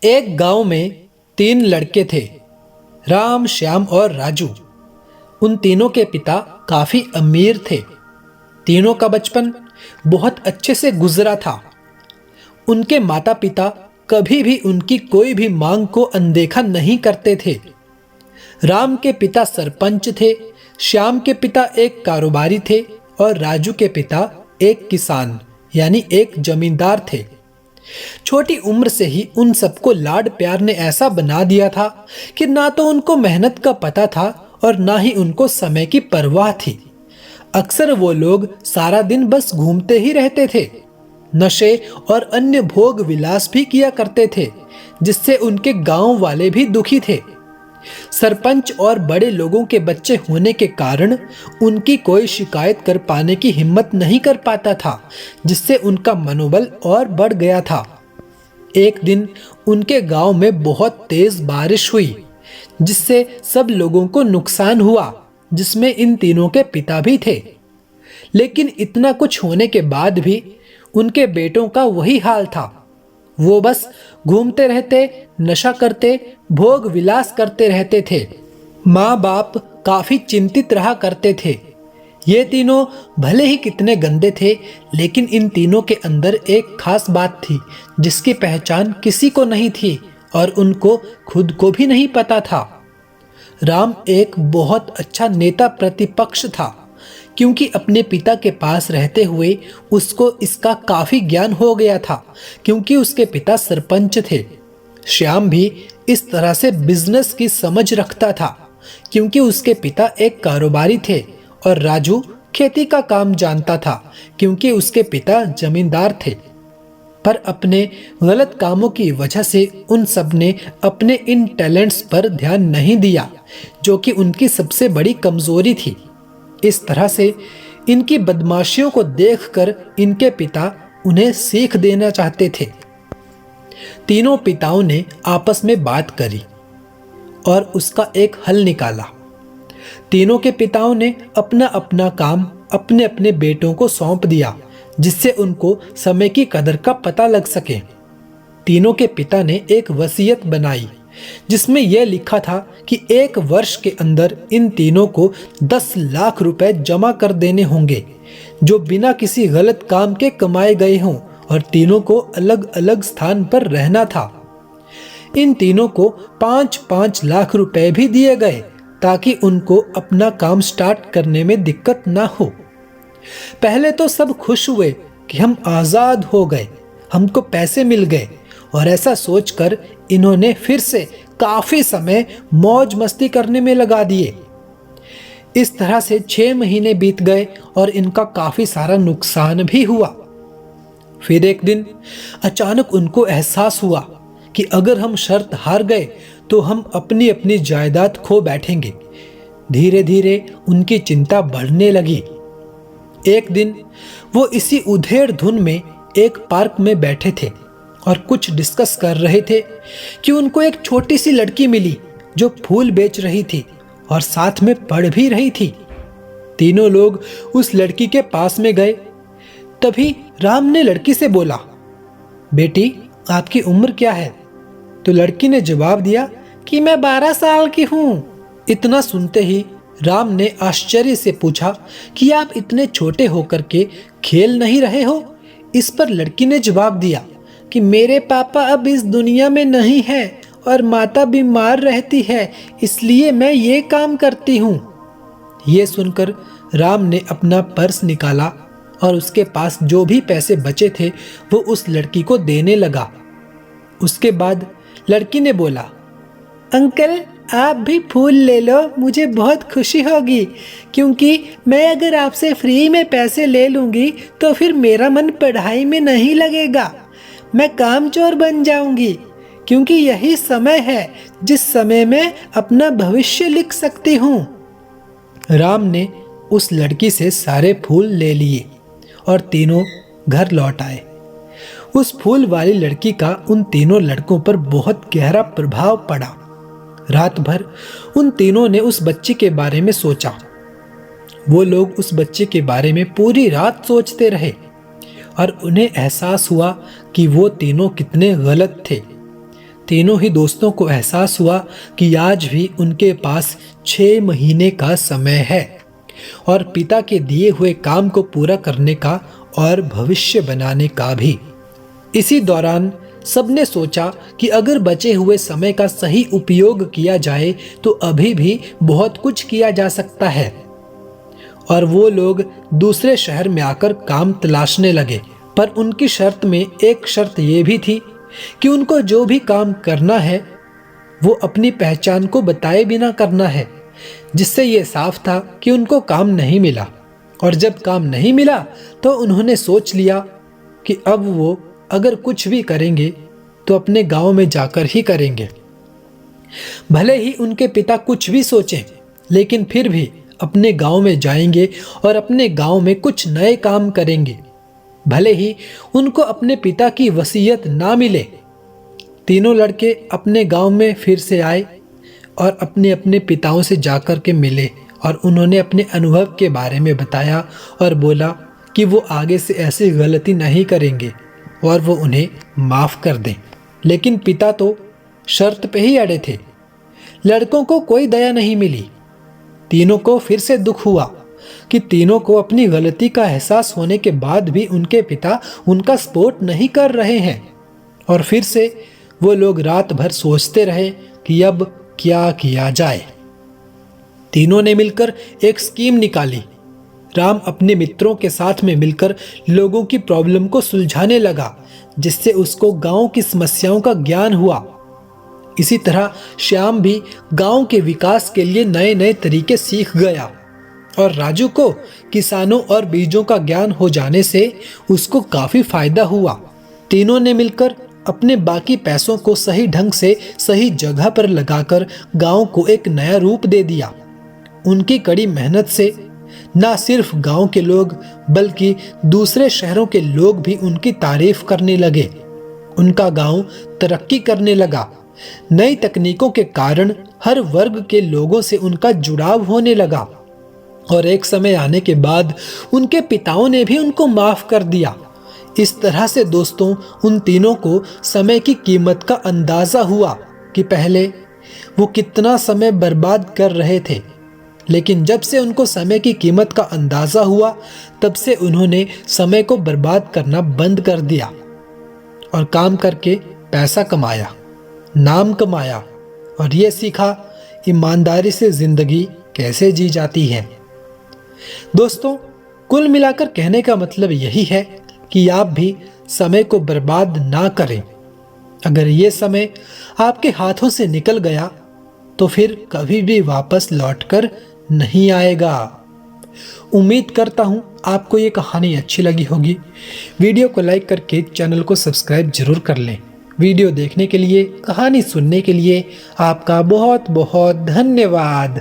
एक गांव में 3 लड़के थे, राम, श्याम और राजू। उन तीनों के पिता काफी अमीर थे। तीनों का बचपन बहुत अच्छे से गुजरा था। उनके माता पिता कभी भी उनकी कोई भी मांग को अनदेखा नहीं करते थे। राम के पिता सरपंच थे, श्याम के पिता एक कारोबारी थे और राजू के पिता एक किसान यानी एक जमींदार थे। छोटी उम्र से ही उन सबको लाड प्यार ने ऐसा बना दिया था कि ना तो उनको मेहनत का पता था और ना ही उनको समय की परवाह थी। अक्सर वो लोग सारा दिन बस घूमते ही रहते थे। नशे और अन्य भोग विलास भी किया करते थे, जिससे उनके गांव वाले भी दुखी थे। सरपंच और बड़े लोगों के बच्चे होने के कारण उनकी कोई शिकायत कर पाने की हिम्मत नहीं कर पाता था, जिससे उनका मनोबल और बढ़ गया था। एक दिन उनके गांव में बहुत तेज बारिश हुई, जिससे सब लोगों को नुकसान हुआ, जिसमें इन तीनों के पिता भी थे। लेकिन इतना कुछ होने के बाद भी उनके बेटों का वही हाल था। वो बस घूमते रहते, नशा करते, भोग विलास करते रहते थे। माँ बाप काफी चिंतित रहा करते थे। ये तीनों भले ही कितने गंदे थे, लेकिन इन तीनों के अंदर एक खास बात थी जिसकी पहचान किसी को नहीं थी और उनको खुद को भी नहीं पता था। राम एक बहुत अच्छा नेता प्रतिपक्ष था, क्योंकि अपने पिता के पास रहते हुए उसको इसका काफी ज्ञान हो गया था, क्योंकि उसके पिता सरपंच थे। श्याम भी इस तरह से बिजनेस की समझ रखता था, क्योंकि उसके पिता एक कारोबारी थे। और राजू खेती का काम जानता था, क्योंकि उसके पिता जमींदार थे। पर अपने गलत कामों की वजह से उन सब ने अपने इन टैलेंट्स पर ध्यान नहीं दिया, जो कि उनकी सबसे बड़ी कमजोरी थी। इस तरह से इनकी बदमाशियों को देखकर इनके पिता उन्हें सीख देना चाहते थे। तीनों पिताओं ने आपस में बात करी और उसका एक हल निकाला। तीनों के पिताओं ने अपना अपना काम अपने अपने बेटों को सौंप दिया, जिससे उनको समय की कदर का पता लग सके। तीनों के पिता ने एक वसीयत बनाई, जिसमें यह लिखा था कि 1 वर्ष के अंदर इन तीनों को 10 लाख रुपए जमा कर देने होंगे, जो बिना किसी गलत काम के कमाए गए हों, और तीनों को अलग अलग स्थान पर रहना था। इन तीनों को 5-5 लाख रुपए भी दिए गए, ताकि उनको अपना काम स्टार्ट करने में दिक्कत ना हो। पहले तो सब खुश हुए कि हम आजाद हो गए, हमको पैसे मिल गए, और ऐसा सोचकर इन्होंने फिर से काफी समय मौज मस्ती करने में लगा दिए। इस तरह से 6 महीने बीत गए और इनका काफी सारा नुकसान भी हुआ। फिर एक दिन अचानक उनको एहसास हुआ कि अगर हम शर्त हार गए तो हम अपनी अपनी जायदाद खो बैठेंगे। धीरे धीरे उनकी चिंता बढ़ने लगी। एक दिन वो इसी उधेड़ धुन में एक पार्क में बैठे थे और कुछ डिस्कस कर रहे थे कि उनको एक छोटी सी लड़की मिली, जो फूल बेच रही थी और साथ में पढ़ भी रही थी। तीनों लोग उस लड़की के पास में गए। तभी राम ने लड़की से बोला, बेटी, आपकी उम्र क्या है? तो लड़की ने जवाब दिया कि मैं 12 साल की हूँ। इतना सुनते ही राम ने आश्चर्य से पूछा कि आप इतने छोटे होकर के खेल नहीं रहे हो? इस पर लड़की ने जवाब दिया कि मेरे पापा अब इस दुनिया में नहीं है और माता बीमार रहती है, इसलिए मैं ये काम करती हूँ। ये सुनकर राम ने अपना पर्स निकाला और उसके पास जो भी पैसे बचे थे वो उस लड़की को देने लगा। उसके बाद लड़की ने बोला, अंकल, आप भी फूल ले लो, मुझे बहुत खुशी होगी, क्योंकि मैं अगर आपसे फ्री में पैसे ले लूँगी तो फिर मेरा मन पढ़ाई में नहीं लगेगा। मैं कामचोर बन जाऊँगी, क्योंकि यही समय है जिस समय मैं अपना भविष्य लिख सकती हूँ। राम ने उस लड़की से सारे फूल ले लिए और तीनों घर लौट आए। उस फूल वाली लड़की का उन तीनों लड़कों पर बहुत गहरा प्रभाव पड़ा। रात भर उन तीनों ने उस बच्ची के बारे में सोचा। वो लोग उस बच्चे के बारे में पूरी रात सोचते रहे और उन्हें एहसास हुआ कि वो तीनों कितने गलत थे। तीनों ही दोस्तों को एहसास हुआ कि आज भी उनके पास 6 महीने का समय है और पिता के दिए हुए काम को पूरा करने का और भविष्य बनाने का भी। इसी दौरान सबने सोचा कि अगर बचे हुए समय का सही उपयोग किया जाए तो अभी भी बहुत कुछ किया जा सकता है। और वो लोग दूसरे शहर में आकर काम तलाशने लगे, पर उनकी शर्त में एक शर्त ये भी थी कि उनको जो भी काम करना है वो अपनी पहचान को बताए बिना करना है, जिससे ये साफ था कि उनको काम नहीं मिला। और जब काम नहीं मिला तो उन्होंने सोच लिया कि अब वो अगर कुछ भी करेंगे तो अपने गांव में जाकर ही करेंगे। भले ही उनके पिता कुछ भी सोचें, लेकिन फिर भी अपने गांव में जाएंगे और अपने गांव में कुछ नए काम करेंगे, भले ही उनको अपने पिता की वसीयत ना मिले। तीनों लड़के अपने गांव में फिर से आए और अपने अपने पिताओं से जाकर के मिले और उन्होंने अपने अनुभव के बारे में बताया और बोला कि वो आगे से ऐसी गलती नहीं करेंगे और वो उन्हें माफ़ कर दें। लेकिन पिता तो शर्त पे ही अड़े थे। लड़कों को कोई दया नहीं मिली। तीनों को फिर से दुख हुआ कि तीनों को अपनी गलती का एहसास होने के बाद भी उनके पिता उनका सपोर्ट नहीं कर रहे हैं। और फिर से वो लोग रात भर सोचते रहे कि अब क्या किया जाए। तीनों ने मिलकर एक स्कीम निकाली। राम अपने मित्रों के साथ में मिलकर लोगों की प्रॉब्लम को सुलझाने लगा, जिससे उसको गांव की समस्याओं का ज्ञान हुआ। इसी तरह श्याम भी गांव के विकास के लिए नए नए तरीके सीख गया और राजू को किसानों और बीजों का ज्ञान हो जाने से उसको काफी फायदा हुआ। तीनों ने मिलकर अपने बाकी पैसों को सही ढंग से सही जगह पर लगाकर गांव को एक नया रूप दे दिया। उनकी कड़ी मेहनत से ना सिर्फ गांव के लोग बल्कि दूसरे शहरों के लोग भी उनकी तारीफ करने लगे। उनका गांव तरक्की करने लगा। नई तकनीकों के कारण हर वर्ग के लोगों से उनका जुड़ाव होने लगा और एक समय आने के बाद उनके पिताओं ने भी उनको माफ कर दिया। इस तरह से दोस्तों, उन तीनों को समय की कीमत का अंदाजा हुआ कि पहले वो कितना समय बर्बाद कर रहे थे, लेकिन जब से उनको समय की कीमत का अंदाजा हुआ तब से उन्होंने समय को बर्बाद करना बंद कर दिया और काम करके पैसा कमाया, नाम कमाया और ये सीखा ईमानदारी से जिंदगी कैसे जी जाती है। दोस्तों, कुल मिलाकर कहने का मतलब यही है कि आप भी समय को बर्बाद ना करें। अगर ये समय आपके हाथों से निकल गया तो फिर कभी भी वापस लौटकर नहीं आएगा। उम्मीद करता हूं आपको ये कहानी अच्छी लगी होगी। वीडियो को लाइक करके चैनल को सब्सक्राइब जरूर कर लें। वीडियो देखने के लिए, कहानी सुनने के लिए आपका बहुत बहुत धन्यवाद।